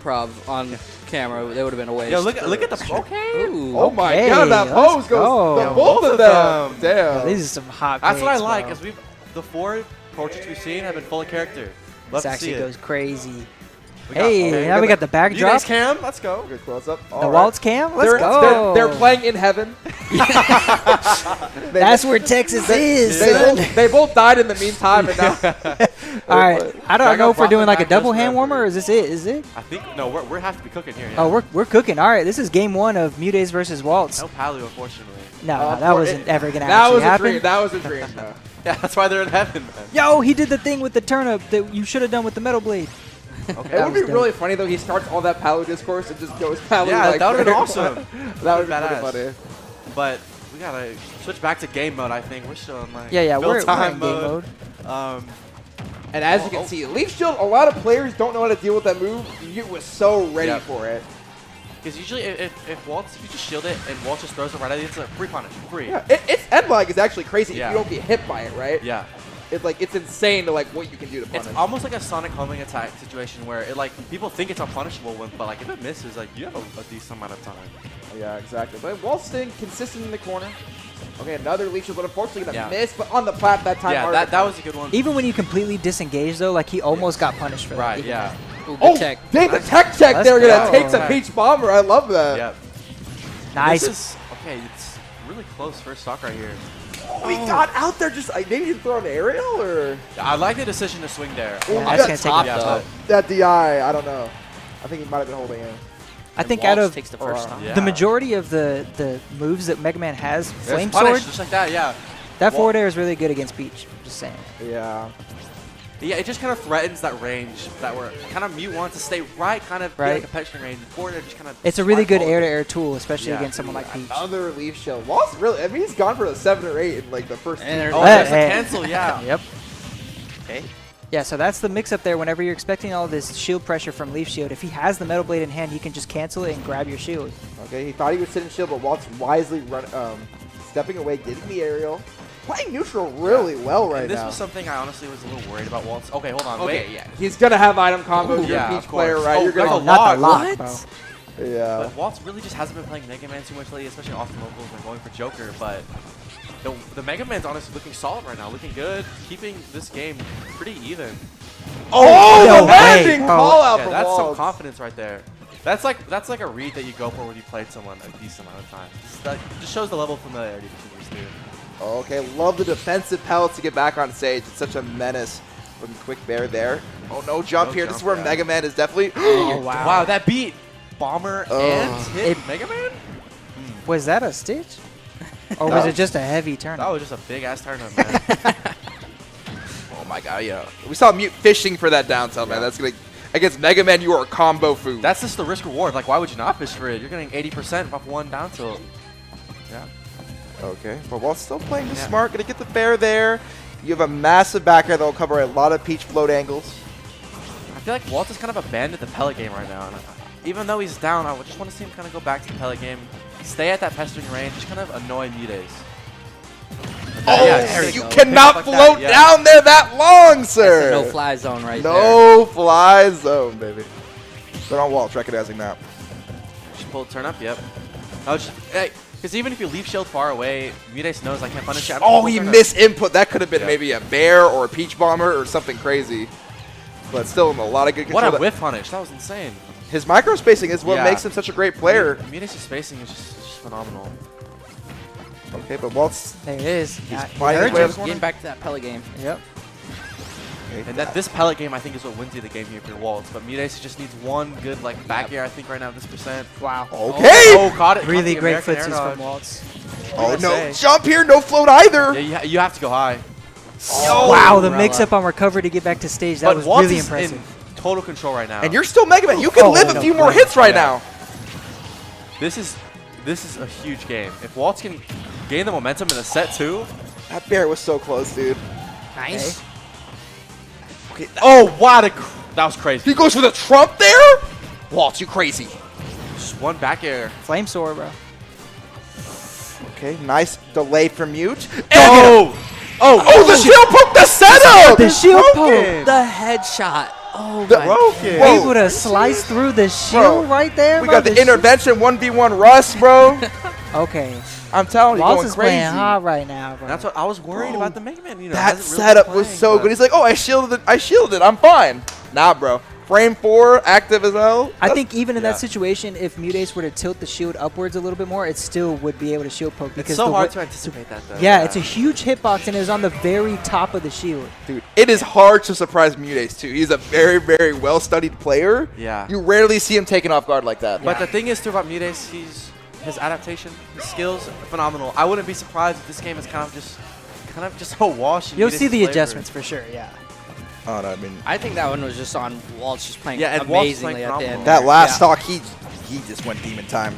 improv on camera, they would have been a waste. Yo, look at the okay. Ooh. Oh my god, that pose goes the both of them. Damn. Yeah, these are some hot That's what I picks, like, bro. because the 4 portraits we've seen have been full of character. Love This to actually see goes it. crazy. We got- Hey, now we got the backdrop. MuteAce cam, let's go. Good close up. The Waltz cam? Let's go. They're playing in heaven. That's where Texas is, son. They both died in the meantime, and now. All right. I don't know if we're doing like a double hand Reverie. warmer, or is this it? Is it? I think no, we have to be cooking here. Yeah. Oh, we're cooking. All right. This is game 1 of MuteAce versus Waltz. no Palu, unfortunately. No, that wasn't ever gonna That actually was a happen. dream. That was a dream. No. Yeah, that's why they're in heaven, man. Yo, he did the thing with the turnip that you should have done with the metal blade. It would be really funny though. He starts all that Palu discourse and just goes Palu. Yeah, like, that would have been awesome. That would be Badass. pretty funny. But we gotta switch back to game mode. I think we're still in like Yeah, build we're in time game mode. And as you can see, Leaf Shield, a lot of players don't know how to deal with that move. You was so ready for it. Because usually if Waltz, if you just shield it and Waltz just throws it right at you, it's a free punish, free. Yeah, its end lag is actually crazy Yeah. if you don't get hit by it, right? Yeah. It's insane to like what you can do to punish. It's almost like a Sonic homing attack situation where it like people think it's unpunishable, but like if it misses, like you have a decent amount of time. Yeah, exactly. But Waltz staying consistent in the corner. Okay, another Leaf Shield, but unfortunately gonna Yeah. miss. But on the plat that time. Yeah, that was a good one. Even when you completely disengage, though, like he almost got punished for that. Right. even Yeah. Ooh, good Oh, tech. dang, the tech check Let's there go. gonna take some Okay. Peach Bomber. I love that. Yep. Nice. This is okay. It's really close first stock right here. Oh, he got out there just, maybe he throw an aerial or? I like the decision to swing there. Ooh, Yeah, he that's got gonna take Yeah, it. but- that DI, I don't know. I think he might have been holding it. I think Waltz out of takes the first time. Yeah. the majority of the moves that Mega Man has, Flame There's punish, Sword, just like that. Yeah. that Wal- forward air is really good against Peach. Just saying. Yeah. Yeah, it just kind of threatens that range that we're kind of Mute wants to stay right, kind of Right. like a petching range. Forward air just kind of. It's a really good air-to-air tool, especially Yeah. against someone like Peach. Another Leaf Shield. Waltz really, I mean, he's gone for a 7 or 8 in like the first And two. there's- Oh, Hey, there's hey. a cancel. Yeah. Yep. Okay. Yeah, so that's the mix-up there. Whenever you're expecting all this shield pressure from Leaf Shield, if he has the Metal Blade in hand, he can just cancel it and grab your shield. Okay, he thought he would sit in shield, but Waltz wisely stepping away, getting the aerial. Playing neutral really well right And this now. was something I honestly was a little worried about Waltz. Okay, hold on. Okay, Wait. yeah. He's going to have item combos. You're yeah, a of Peach player, course. right? Oh, You're going like to a Not the lot. lock, What? bro. Yeah. But Waltz really just hasn't been playing Mega Man too much lately, especially off the locals and going for Joker. But the Mega Man's honestly looking solid right now, looking good, keeping this game pretty even. Oh, no the way, landing bro. call out Yeah, for that's some Waltz. confidence right there. That's like a read that you go for when you played someone a decent amount of time. That just shows the level of familiarity between these two. Okay, love the defensive pellets to get back on stage. It's such a menace from Quick Bear there. Oh, no jump No here. jump, This is where yeah. Mega Man is definitely... Oh, wow. Wow, that beat Bomber and hit It- Mega Man? Was that a stitch? Or was No. it just a heavy turn? That was just a big ass tournament, man. Oh my god, yeah. We saw Mute fishing for that down tilt, man. That's gonna... Against Mega Man, you are combo food. That's just the risk reward. Like, why would you not fish for it? You're getting 80% off one down tilt. Yeah. Okay, but while still playing just Yeah. smart, gonna get the fair there. You have a massive back air that will cover a lot of Peach float angles. I feel like Waltz has kind of abandoned the pellet game right now. And even though he's down, I just want to see him kind of go back to the pellet game, stay at that pestering range, just kind of annoy MuteAce. Oh, Yeah, there we you go. cannot Like that, float yeah. down there that long, sir. No fly zone right there. No fly zone, baby. But on Waltz, recognizing that. Just pull turn up, yep. Hey, because even if you leave shield far away, MuteAce knows I can't punish it. Oh, he missed input. That could have been Yeah. maybe a bear or a Peach Bomber or something crazy. But still, a lot of good control. What a whiff punish. That was insane. His micro spacing is what Yeah. makes him such a great player. MuteAce's spacing is just phenomenal. Okay, but Waltz, There it is. He's Yeah, flying heard his way you. up the corner. Getting back to that pellet game. Yep. okay, And that this pellet game, I think, is what wins you the game here for Waltz. But MuteAce just needs one good like back air, I think, right now at this percent. Wow. Okay. Oh, caught it. Really caught the great American footsies air dodge. from Waltz. Oh, What did no I say? jump here, no float either. Yeah, you have to go high. Oh, Wow, the umbrella. mix-up on recovery to get back to stage, that But was Waltz really is impressive. in total control right now. And you're still Mega Man. You can Oh, live a no, few more right. hits right Yeah. now. This is a huge game. If Waltz can gain the momentum in the set too. That bear was so close, dude. Nice. Okay, Oh, wow, that was crazy. he goes for the trump there? Waltz, you crazy. Just one back air. Flame sword, bro. Okay, nice delay from Mute. Oh, Oh, the shield poke, the setup! The shield Broken. poke. The headshot. Oh, The- my. Broken. Whoa. Able to slice through the shield right there. We bro. got the intervention 1v1 Russ, bro. Okay. I'm telling you, Waltz going is playing crazy. hot right now, bro. That's what I was worried Bro, about the Mega Man. You know, That hasn't really setup been was playing, so but good. He's like, oh, I shielded it. I'm fine. Nah, bro. Frame 4, active as hell. I think even in yeah. that situation, if MuteAce were to tilt the shield upwards a little bit more, it still would be able to shield poke. It's Because so the hard wa- to anticipate that, though. Yeah, it's a huge hitbox, and it was on the very top of the shield. Dude, it is hard to surprise MuteAce, too. He's a very, very well-studied player. Yeah. You rarely see him taken off guard like that. But the thing is, too, about MuteAce, his adaptation, his skills, phenomenal. I wouldn't be surprised if this game is kind of just a wash. in You'll see MuteAce's the flavor. adjustments for sure, yeah. Oh, no, I mean, I think that one was just on Waltz just playing Yeah, and Waltz was amazingly playing at the phenomenal. end. that there. last Yeah. stock, he just went demon time.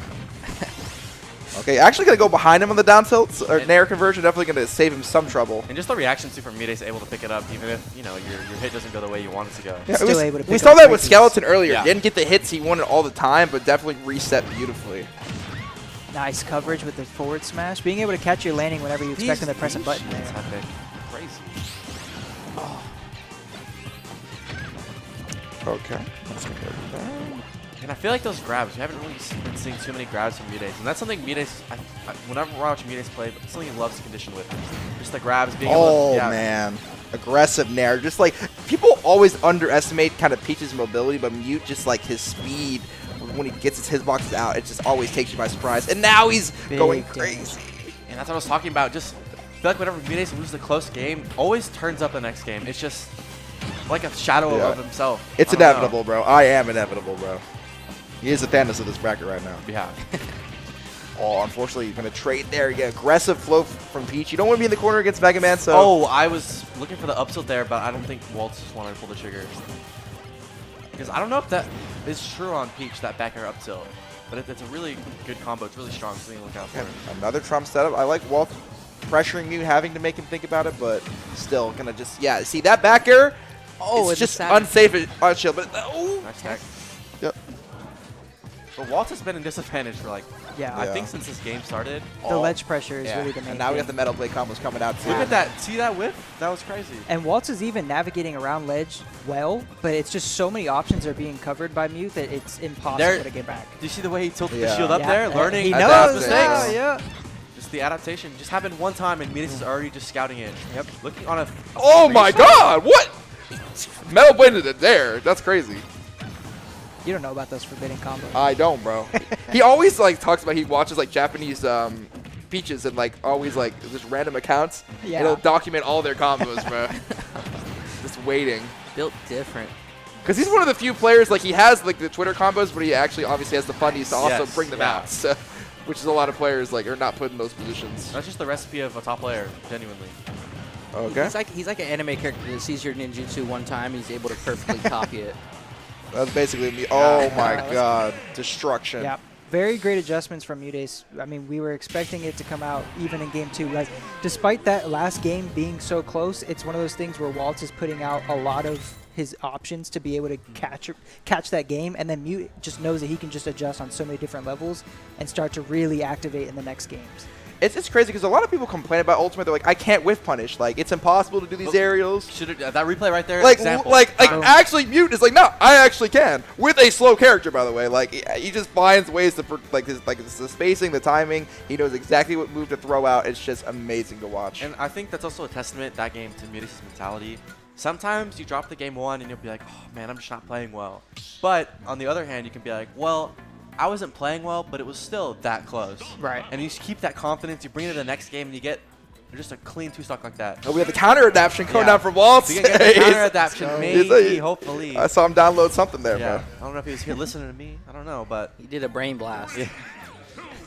Okay, actually going to go behind him on the down tilts, or Nair conversion, definitely going to save him some trouble. And just the reaction, too, from MuteAce able to pick it up, even if, you know, your hit doesn't go the way you want it to go. Yeah, Still able to we pick saw up that with breakers. Skeleton earlier. Yeah. Didn't get the hits he wanted all the time, but definitely reset beautifully. Nice coverage with the forward smash. Being able to catch your landing whenever you expect him to press a button there. That's epic. Crazy. Okay. Let's go there. And I feel like those grabs, we haven't really been seeing too many grabs from MuteAce. And that's something MuteAce, whenever I watch MuteAce play, it's something he loves to condition with. Just the grabs, being able Oh, to, yeah. man. Aggressive Nair. Just like, people always underestimate kind of Peach's mobility, but Mute just like his speed, when he gets his hitboxes out, it just always takes you by surprise. And now he's Big going damage. crazy. And that's what I was talking about. Just I feel like whenever MuteAce loses a close game, always turns up the next game. It's just like a shadow Yeah. of himself. It's I don't know. inevitable, bro. I am inevitable, bro. He is the Thanos of this bracket right now. Yeah. Oh, unfortunately, going to trade there. Yeah, aggressive flow from Peach. You don't want to be in the corner against Mega Man, so... Oh, I was looking for the up tilt there, but I don't think Waltz just wanted to pull the trigger. Because I don't know if that is true on Peach, that back air up tilt. But it's a really good combo. It's really strong, something to look out for. Okay, another Trump setup. I like Waltz pressuring Mute, having to make him think about it, but still going to just... Yeah, see, that back air, Oh, it's it's just unsafe on shield, but... Oh, Nice tech. yep. But Waltz has been in disadvantage for like, Yeah. I think since this game started. The ledge pressure is Yeah, really the main and now we got thing. the Metal Blade combos coming out, too. Look at that. See that whip? That was crazy. And Waltz is even navigating around ledge well, but it's just so many options are being covered by Mute that it's impossible There- to get back. Do you see the way he tilted Yeah. the shield up Yeah, there? Learning he At his that knows. thing. mistakes. Yeah. Just the adaptation just happened one time, and Midas is already just scouting it. Yep. Looking on a. Oh, my God! What? Metal Blade it there. That's crazy. You don't know about those forbidden combos. I don't, bro. He always like talks about he watches like Japanese Peaches and like always like just random accounts. Yeah. And he'll document all their combos, bro. Just waiting. Built different. Because he's one of the few players, like he has like the Twitter combos, but he actually obviously has the fundies to also Yes, bring them yeah. out. So, which is a lot of players like are not put in those positions. That's just the recipe of a top player, genuinely. Okay. He's like an anime character that sees your ninjutsu one time, he's able to perfectly copy it. That's basically me. Oh my that's- God. Destruction. Yeah. Very great adjustments from MuteAce. I mean, we were expecting it to come out even in game 2. Like, despite that last game being so close, it's one of those things where Waltz is putting out a lot of his options to be able to catch that game, and then Mute just knows that he can just adjust on so many different levels and start to really activate in the next games. It's crazy because a lot of people complain about Ultimate. They're like, I can't whiff punish. Like, it's impossible to do these aerials. Should that replay right there? Like, example. actually, Mute is like, no, I actually can with a slow character. By the way, like he just finds ways to the spacing, the timing. He knows exactly what move to throw out. It's just amazing to watch. And I think that's also a testament, that game, to Midas' mentality. Sometimes you drop the game 1 and you'll be like, oh man, I'm just not playing well. But on the other hand, you can be like, well, I wasn't playing well, but it was still that close. Right. And you just keep that confidence. You bring it to the next game, and you get just a clean 2-stock like that. Oh, we have the counter adaptation coming Yeah. down from Waltz. So you can get the counter adaptation, He's maybe, like- hopefully. I saw him download something there, Yeah. bro. I don't know if he was here listening to me. I don't know, but He did a brain blast. yeah.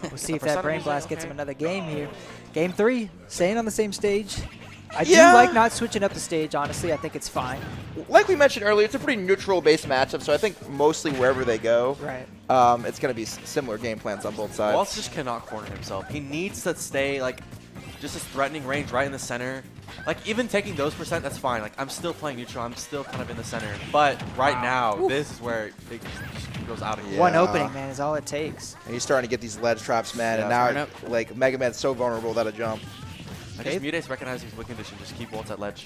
We'll see if For that some Brain reason, Blast gets okay. him another game here. Game 3, staying on the same stage. I Yeah. do like not switching up the stage, honestly. I think it's fine. Like we mentioned earlier, it's a pretty neutral-based matchup, so I think mostly wherever they go, Right. it's going to be similar game plans on both sides. Waltz just cannot corner himself. He needs to stay, like, just this threatening range right in the center. Like, even taking those %, that's fine. Like, I'm still playing neutral. I'm still kind of in the center. But right now, this is where it just goes out of here. Yeah. One opening, man, is all it takes. And he's starting to get these ledge traps, man, Yeah, and now, starting like, Mega Man's so vulnerable without a jump. I just MuteAce recognizing his win condition. Just keep Waltz at ledge.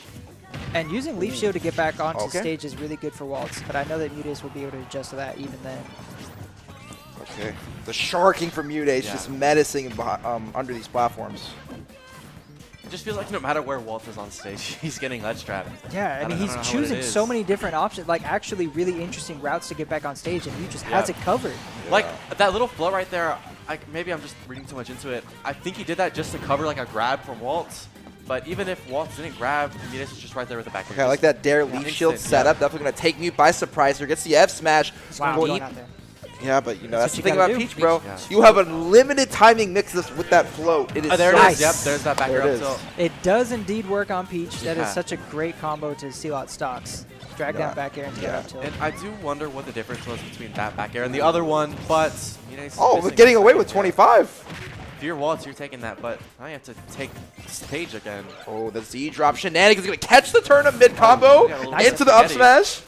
And using Leaf Shield to get back onto Okay. stage is really good for Waltz, but I know that MuteAce will be able to adjust to that even then. Okay. The sharking from MuteAce just menacing under these platforms. It just feels like no matter where Waltz is on stage, he's getting ledge trapped. Yeah, I mean, don't he's know what choosing it so is. many different options, like actually really interesting routes to get back on stage, and he just has it covered. Like that little flow right there, maybe I'm just reading too much into it. I think he did that just to cover like a grab from Waltz. But even if Waltz didn't grab, MuteAce is just right there with the back. Okay, I like that Dare Leaf Shield setup. Definitely going to take Mute by surprise here. Gets the F smash. Wow, Going going deep. out there. Yeah, but you know, That's that's the what thing you gotta about do. Peach, bro. Yeah. You have a limited timing mix with that float. It is There so it Nice. is. Yep, there's that back There air it up is. tilt. It does indeed work on Peach. That Yeah. is such a great combo to seal out stocks. Drag down back air and get up tilt. And I do wonder what the difference was between that back air and the other one, but MuteAce is Oh, missing we're getting the away with second, yeah. 25. If you're Waltz, you're taking that, but now you have to take stage again. Oh, the Z drop shenanigans going to catch the turn of mid combo got a little into the up spaghetti. smash.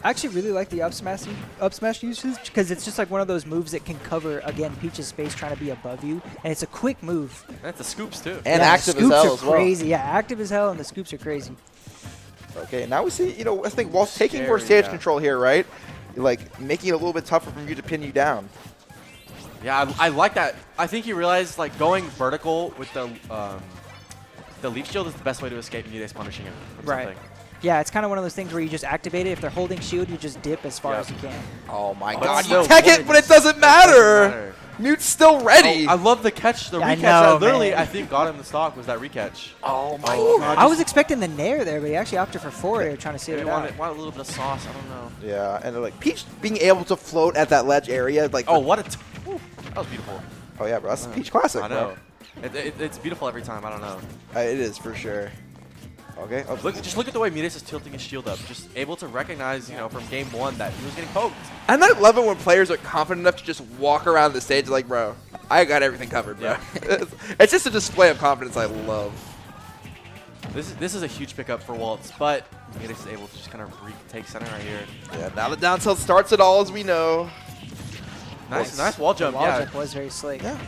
I actually really like the up smash usage because it's just like one of those moves that can cover, again, Peach's space trying to be above you. And it's a quick move. That's the scoops too. And Yeah, active the as scoops hell are as well. crazy. Yeah, active as hell, and the scoops are crazy. Okay, now we see, you know, I think Waltz taking more stage yeah. control here, right? Like, making it a little bit tougher for you to pin you down. Yeah, I like that. I think he realized like going vertical with the leaf shield is the best way to escape MuteAce punishing him from Right. something. Yeah, it's kind of one of those things where you just activate it. If they're holding shield, you just dip as far Yeah. as you can. Oh my But god, still, you tech it, but it doesn't matter. matter. Mute's still ready. Oh, I love the catch, the Yeah, I recatch. know, that literally, man. I think, got him the stock was that recatch. Oh my Oh, god. I was expecting the nair there, but he actually opted for forward air trying to seal Maybe it out. want a little bit of sauce. I don't know. Yeah, and like Peach being able to float at that ledge area, like Oh, what a that was beautiful. oh yeah, bro, that's a Peach classic, I know. It's beautiful every time. I don't know. bro. It is for sure. Okay, oh, Just look at the way MuteAce is tilting his shield up. Just able to recognize, you know, from game one that he was getting poked. and I love it when players are confident enough to just walk around the stage like, bro, I got everything covered, bro. It's just a display of confidence I love. This is a huge pickup for Waltz, but MuteAce is able to just kind of retake center right here. Yeah, now the down tilt starts it all, as we know. Nice wall The jump. wall Yeah. jump was very slick. Yeah,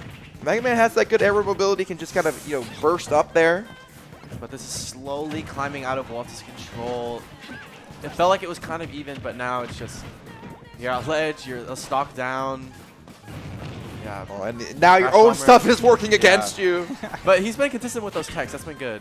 Mega Man has that good air mobility, can just kind of, you know, burst up there. But this is slowly climbing out of Waltz's control. It felt like it was kind of even, but now it's just you're at ledge, you're a stock down. Yeah. Oh, and now your Crash own bomber. stuff is working against you. But he's been consistent with those techs. That's been good.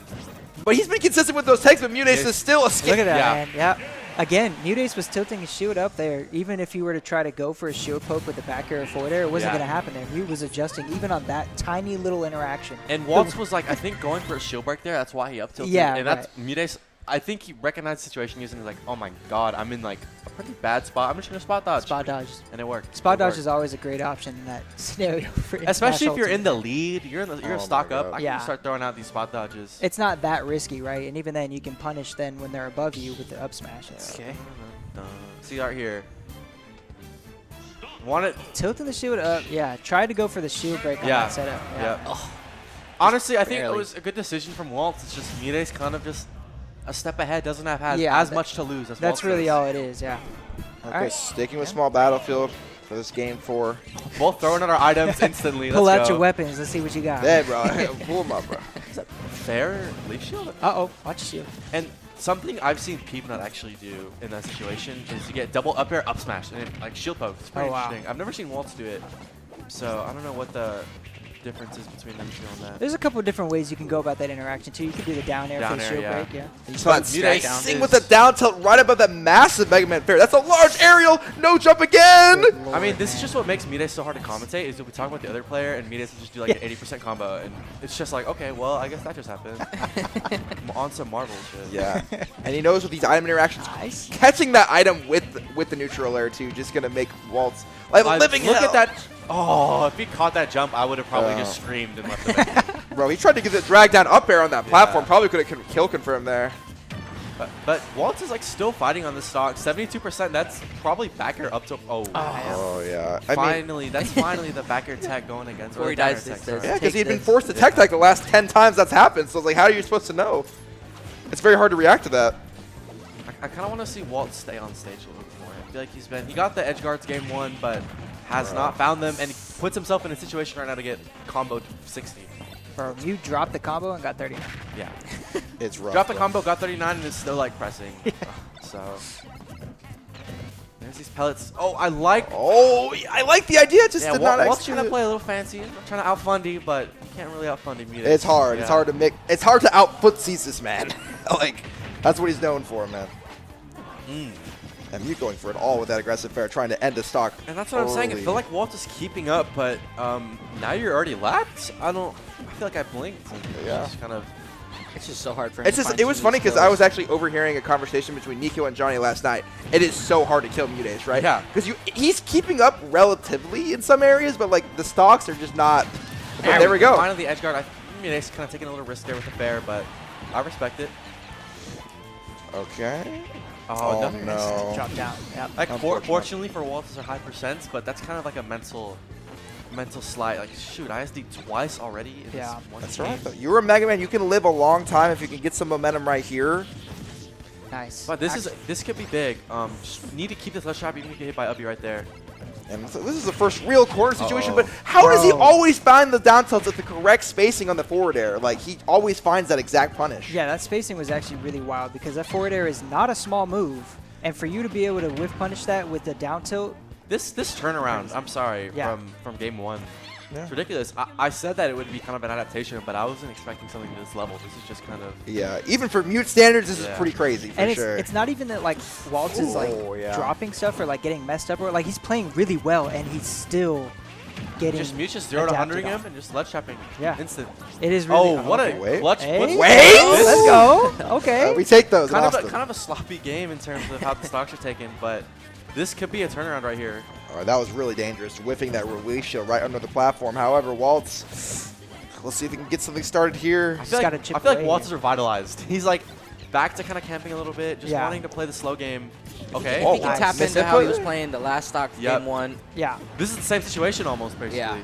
But he's been consistent with those takes, but MuteAce Yes. is still a Look skip. at that, Yeah. man. Yeah. Again, MuteAce was tilting his shield up there. Even if you were to try to go for a shield poke with the back air or forward air, it wasn't Yeah. going to happen there. Mute was adjusting even on that tiny little interaction. And Waltz was like, I think going for a shield break there. That's why he up tilted. Yeah, And that's MuteAce. I think he recognized the situation using like, oh my god, I'm in like a pretty bad spot. I'm just gonna spot dodge. Spot dodge. And it worked. Spot It dodge worked. is always a great option in that scenario. For Especially if you're Ultimate. in the lead, you're Oh my stock up. God. I Yeah. can start throwing out these spot dodges. It's not that risky, right? And even then, you can punish then when they're above you with the up smash. Okay. See right here. Want it? Tilting the shield up, yeah. Try to go for the shield break on Yeah. that setup. Yeah. Yeah. Honestly, I think it barely. was a good decision from Waltz. It's just MuteAce kind of just a step ahead, doesn't have Yeah, as that- much to lose as That's Waltz really does. all it is, yeah. Okay, Alright. sticking with Yeah. small battlefield for this game 4. Both throwing out our items instantly. Pull Let's out go. your weapons. Let's see what you got. Hey, bro, pull him up, bro. Fair leaf shield. Uh-oh. Watch the shield. And something I've seen Peepnut actually do in that situation is to get double up air, up smash, and then, like shield poke. It's pretty Oh, wow. interesting. I've never seen Waltz do it, so I don't know what the difference is between them two on that. There's a couple of different ways you can go about that interaction, too. You can do the down air for Down the air, shield yeah. break, yeah. But MuteAce sing is- with the down tilt right above that massive Mega Man fair. That's a large aerial. No jump again. Good I mean, lord, this is man. just what makes MuteAce so hard to commentate. Is that we talk about the other player and MuteAce will just do like an 80% combo, and it's just like, okay, well, I guess that just happened. On some Marvel shit. Yeah, and he knows with these item interactions, Nice. catching that item with the neutral air too, just gonna make Waltz like living Look hell. at that. Oh, if he caught that jump, I would have probably Oh. just screamed and left the venue. Bro, he tried to get the drag down up air on that platform. Probably could have kill confirmed there. But Waltz is like still fighting on the stock. 72%. That's probably back air up to. Oh, Oh yeah, I mean, finally, that's finally the back air tech going against. Before or he the down dies, air this tech, says- sorry. yeah, because Take he'd been this. forced to tech the last 10 times that's happened. So it's like, how are you supposed to know? It's very hard to react to that. I kind of want to see Waltz stay on stage a little bit more. I feel like he got the edge guards game 1, but has not found them, and he puts himself in a situation right now to get comboed 60. Bro, you dropped the combo and got 39. Yeah. It's rough. Dropped the though. combo, got 39, and it's still like pressing. So there's these pellets. Oh, I like. Oh, I like the idea. Just Yeah, did not Waltz execute trying to it. play a little fancy. I'm trying to out-fundy, but you can't really out-fundy MuteAce. It's hard. It's hard to make. It's hard to out-footsies this man. Like, that's what he's known for, man. And Mute going for it all with that aggressive fair, trying to end the stock. And that's what I'm saying. I feel like Waltz is keeping up, but now you're already lapped. I feel like I blinked. And Yeah. Just kind of. It's just so hard for him. It's to just. find It was some of funny these because I kills. was actually overhearing a conversation between Nico and Johnny last night. It is so hard to kill MuteAce, right? Yeah. Because he's keeping up relatively in some areas, but like the stocks are just not. But there we go. Finally, the edge guard. MuteAce kind of taking a little risk there with the fair, but I respect it. Okay. Oh, no. Drop down. Yep. Like Unfortunate. fortunately for Waltz, are high percents, but that's kind of like a mental slide. Like shoot, ISD twice already in Yeah. this one That's game. right. Though. You're a Mega Man. You can live a long time if you can get some momentum right here. Nice. But this could be big. Just need to keep this left shot, even if you get hit by Ubby right there. And so this is the first real corner situation, Uh-oh. but how does he Bro. always find the down tilts at the correct spacing on the forward air? Like, he always finds that exact punish. Yeah, that spacing was actually really wild because that forward air is not a small move. And for you to be able to whiff punish that with the down tilt, This turnaround, I'm sorry, Yeah. from game one. Yeah. It's ridiculous. I said that it would be kind of an adaptation, but I wasn't expecting something to this level. This is just kind of. Yeah, even for Mute standards, this is Yeah. pretty crazy, for and sure. it's not even that like Waltz is like Oh, yeah. dropping stuff or like getting messed up or like he's playing really well and he's still getting Just Mute just 0 to 100 adapted him on. and just ledge trapping. Yeah. Instant. It is really Oh, what okay. a Wait. clutch. Hey, clutch- Wait! Let's go. Okay. We take those. Kind of, Austin. kind of a sloppy game in terms of how the stocks are taken, but this could be a turnaround right here. All right, that was really dangerous, whiffing that release shield right under the platform. However, Waltz, let's see if he can get something started here. I feel gotta like, chip I feel like away Waltz here. is revitalized. He's like back to kind of camping a little bit, just Yeah. wanting to play the slow game. Okay. If he can nice. tap Missed into it, how he but- was playing the last stock Yep. game one, Yeah. This is the same situation almost, basically. Yeah.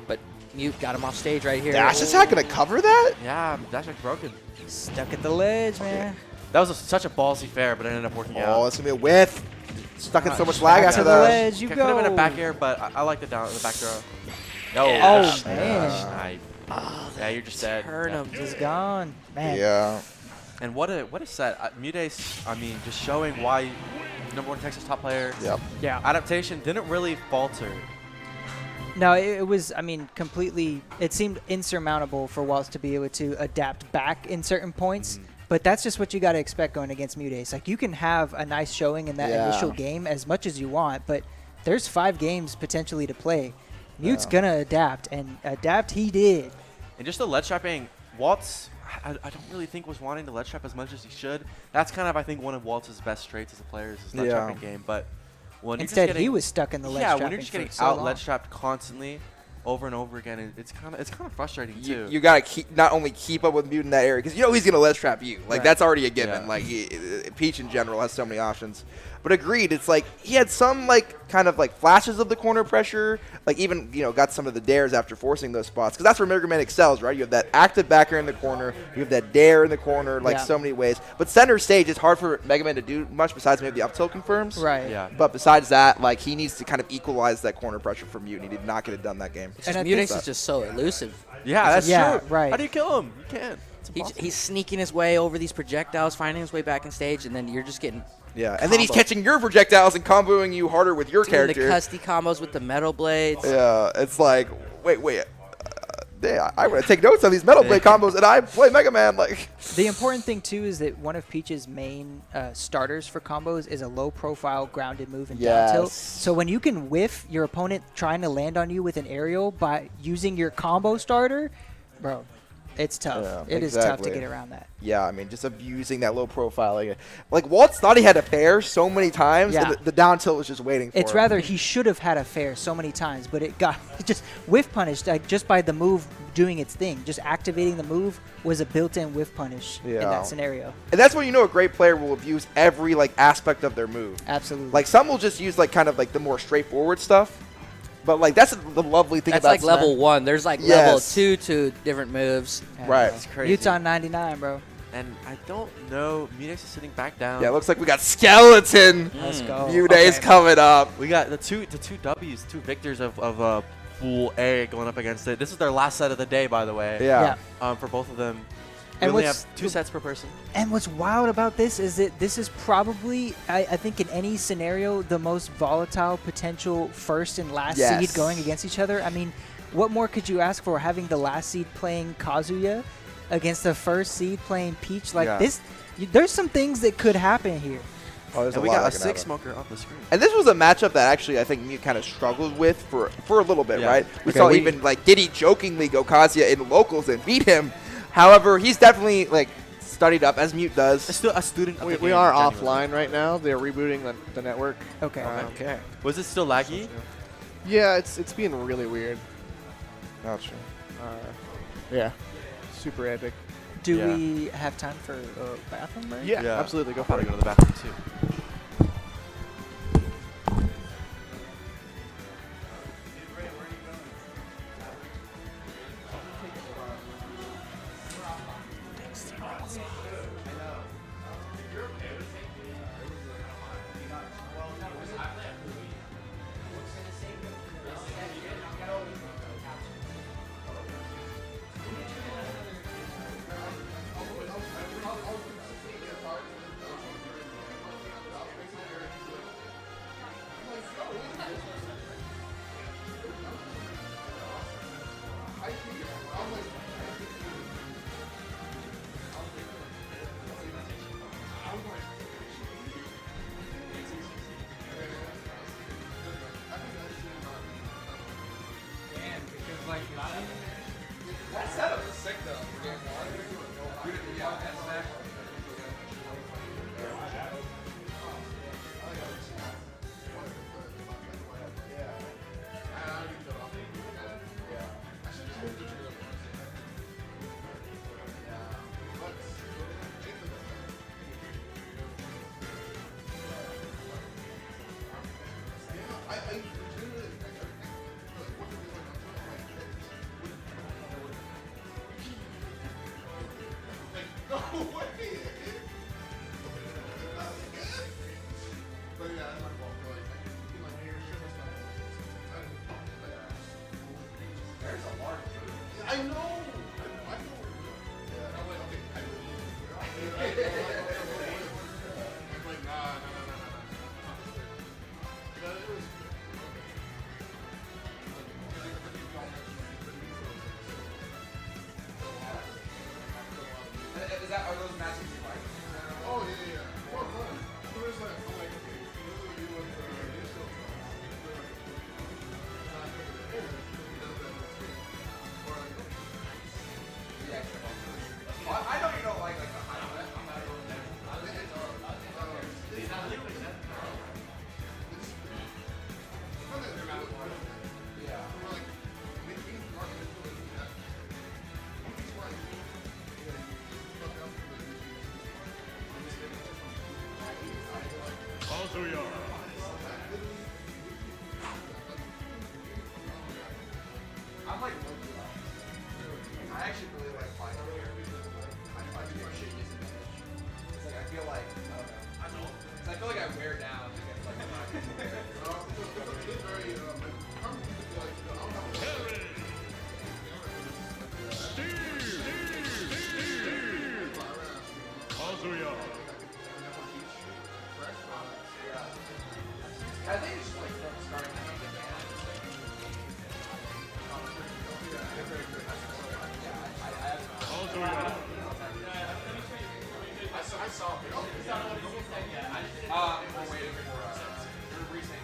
but Mute got him off stage right here. Dash attack gonna cover that? Yeah, dash back broken. Stuck at the ledge, man. That was such a ballsy fair, but it ended up working Oh, out. that's gonna be a whiff. Stuck in so much Just lag back after to the that. ledge you Could have been a go. back air, but I like the back throw. No. Oh, gosh. man. Gosh, yeah, you're just dead. Turn Yeah. him. Just gone. Man. Yeah. And what a set. MuteAce, I mean, just showing why #1 Texas top player. Yep. Yeah. Adaptation didn't really falter. No, it was, I mean, completely, it seemed insurmountable for Waltz to be able to adapt back in certain points, but that's just what you got to expect going against MuteAce. Like, you can have a nice showing in that Yeah. initial game as much as you want, but there's 5 games potentially to play. Mute's going to adapt, and adapt he did. And just the ledge trapping, Waltz, I don't really think was wanting to ledge trap as much as he should. That's kind of, I think, one of Waltz's best traits as a player is his ledge Yeah. trapping game. But when Instead, you're just getting, he was stuck in the ledge yeah, trapping when you're just for getting so out long. ledge trapped constantly, over and over again, it's kind of frustrating too. You gotta keep not only keep up with Mute in that area because you know he's gonna ledge trap you. Like Right. that's already a given. Yeah. Like Peach in general has so many options. But agreed, it's like he had some like kind of like flashes of the corner pressure. Like even got some of the dares after forcing those spots because that's where Mega Man excels, right? You have that active backer in the corner, you have that dare in the corner, like Yeah. so many ways. But center stage, it's hard for Mega Man to do much besides maybe the up tilt confirms. Right. Yeah. But besides that, like he needs to kind of equalize that corner pressure for Mute, and he did not get it done that game. It's just And I think MuteAce that- is just so elusive. Yeah, that's Yeah, true. right. How do you kill him? You can't. It's impossible. He's sneaking his way over these projectiles, finding his way back in stage, and then you're just getting Yeah, and then he's Combo. catching your projectiles and comboing you harder with your doing the character. custy combos with the metal blades. Yeah, it's like, wait. Yeah, I want to take notes on these Metal Blade combos, and I play Mega Man. Like, The important thing, too, is that one of Peach's main starters for combos is a low-profile grounded move and down tilt. Yes. So when you can whiff your opponent trying to land on you with an aerial by using your combo starter, bro, it's tough. Yeah, It is tough to exactly. get around that. yeah, I mean, just abusing that low profile. Like Waltz thought he had a fair so many times, Yeah. and the down tilt was just waiting for It's him. rather he should have had a fair so many times, but it got just whiff punished like just by the move doing its thing. Just activating the move was a built-in whiff punish in Yeah. that scenario. And that's when you know a great player will abuse every like aspect of their move. Absolutely. Like some will just use like kind of like the more straightforward stuff, but like that's the lovely thing That's about like level Smash. 1. There's like level Yes. 2 different moves. Yeah. Right. It's crazy. Utah 99, bro. And I don't know. MuteAce is sitting back down. Yeah, it looks like we got Skeleton. Let's go. MuteAce coming up. We got the two W's, 2 victors of Pool A going up against it. This is their last set of the day, by the way. Yeah. Yeah. For both of them. We And only what's have 2 sets per person. And what's wild about this is that this is probably, I think in any scenario, the most volatile potential first and last Yes. seed going against each other. I mean, what more could you ask for, having the last seed playing Kazuya against the first seed playing Peach? Like Yeah. this, there's some things that could happen here. Oh, there's And a we lot got a that can 6 happen. smoker on the screen. And this was a matchup that actually I think Mute kind of struggled with for a little bit, Yeah. right? We Okay, saw we- even like Diddy jokingly go Kazuya in locals and beat him. However, he's definitely like studied up as Mute does. It's still a student of We, the we game, are genuinely. offline right now. They're rebooting the network. Okay. Okay. Was it still laggy? Yeah, it's being really weird. That's true. Yeah, super epic. Do Yeah. we have time for a bathroom break? Yeah, absolutely. Go I'll for probably it. go to the bathroom too. Are those matches you like? Oh, yeah, yeah. Well, fun. So it's like, I'm like, okay, those are the ones that are initial. I know you don't like the high. I'm not I'm like, I actually really like playing over here because I find shit disadvantage. It's like I feel like I don't know. It's I feel like I wear down against like I think it's just like from starting to make it down. I saw it. We're waiting for recent.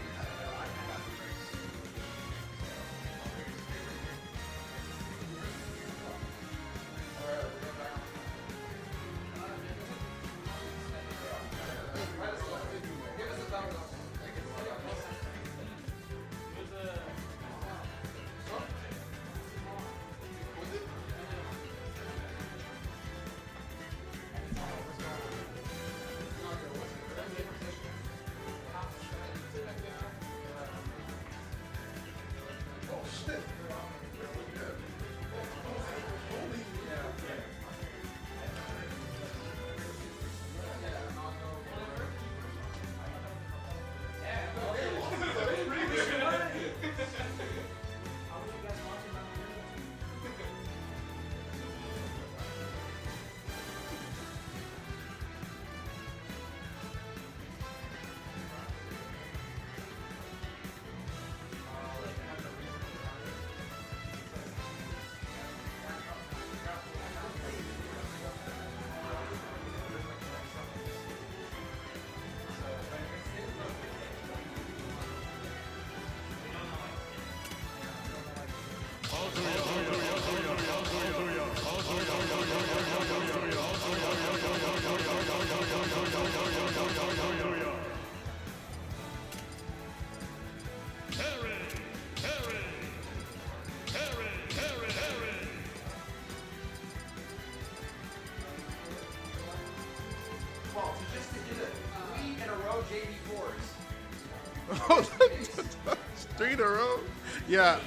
row. Yeah.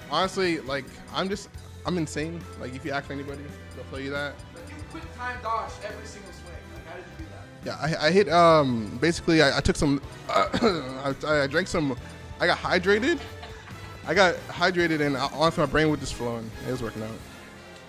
Honestly, like I'm insane. Like if you ask anybody, they'll tell you that. Like you quick time dodge every single swing. Like how did you do that? Yeah, I hit. Basically, I took some. I drank some. I got hydrated. And honestly, my brain was just flowing. It was working out.